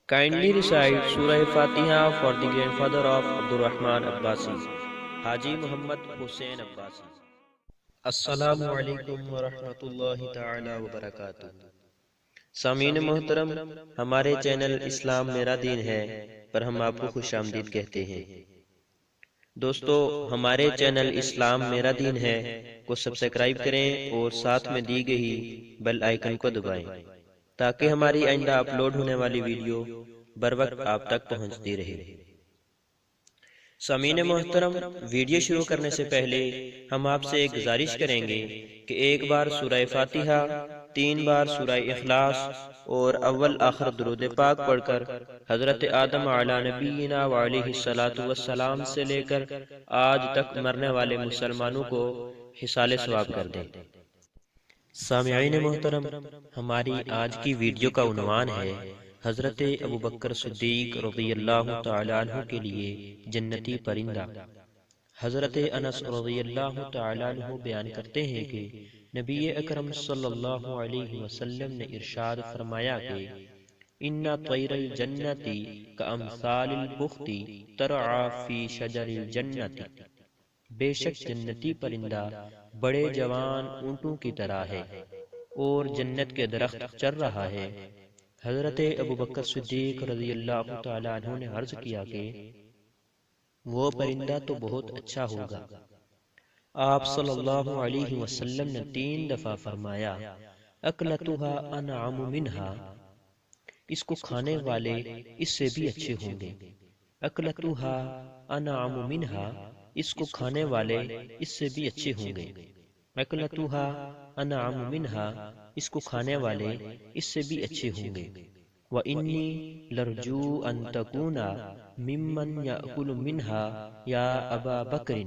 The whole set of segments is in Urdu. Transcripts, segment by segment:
Kindly recite Surah Fatiha for the grandfather of Abdurrahman Abbasi, Haji Muhammad Hussain Abbasi. Assalamu alaikum wa rahmatullahi ta'ala wa barakatuh. سامعین محترم، ہمارے چینل اسلام میرا دین ہے پر ہم آپ کو خوش آمدید کہتے ہیں۔ دوستو، ہمارے چینل اسلام میرا دین ہے کو سبسکرائب کریں اور ساتھ میں دی گئی بیل آئیکن کو دبائیں تاکہ ہماری آئندہ اپلوڈ ہونے والی ویڈیو بر وقت آپ تک پہنچتی رہے۔ سامعین محترم، ویڈیو شروع کرنے سے پہلے ہم آپ سے ایک گزارش کریں گے کہ ایک بار سورہ فاتحہ، 3 بار سورہ اخلاص اور اول آخر درود پاک پڑھ کر حضرت آدم علی نبینا وعلیہ الصلوۃ والسلام سے لے کر آج تک مرنے والے مسلمانوں کو حصال ثواب کر دیں۔ سامعین محترم، ہماری آج کی ویڈیو کا عنوان ہے حضرت ابوبکر صدیق رضی اللہ تعالی عنہ کے لیے جنتی پرندہ۔ حضرت انس رضی اللہ تعالی عنہ بیان کرتے ہیں کہ نبی اکرم صلی اللہ علیہ وسلم نے ارشاد فرمایا کہ ان طیر الجنت کامثال البخت ترعی فی شجر الجنت، بے شک جنتی پرندہ بڑے جوان اونٹوں کی طرح ہے اور جنت کے درخت چر رہا ہے۔ حضرت ابوبکر صدیق رضی اللہ تعالی عنہ نے عرض کیا کہ وہ پرندہ تو بہت اچھا ہوگا۔ آپ صلی اللہ علیہ وسلم نے 3 دفعہ فرمایا اکلتها انعم منها، اس کو کھانے والے اس سے بھی اچھے ہوں گے۔ اکلتها انعم منها، اس کو کھانے والے اس سے بھی اچھے ہوں گے۔ اکلتها انعم منها، اس کو کھانے والے اس سے بھی اچھے ہوں گے۔ وَإِنِّي لَرْجُو أَن تَكُونَ مِمَّن يَأْكُلُ مِنْهَا یا ابا بکر،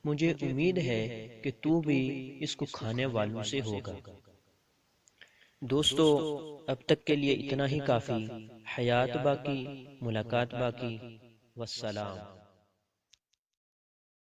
مجھے امید ہے کہ تو بھی اس کو کھانے والوں سے ہوگا۔ دوستو، اب تک کے لیے اتنا ہی کافی۔ حیات باقی، ملاقات باقی۔ والسلام۔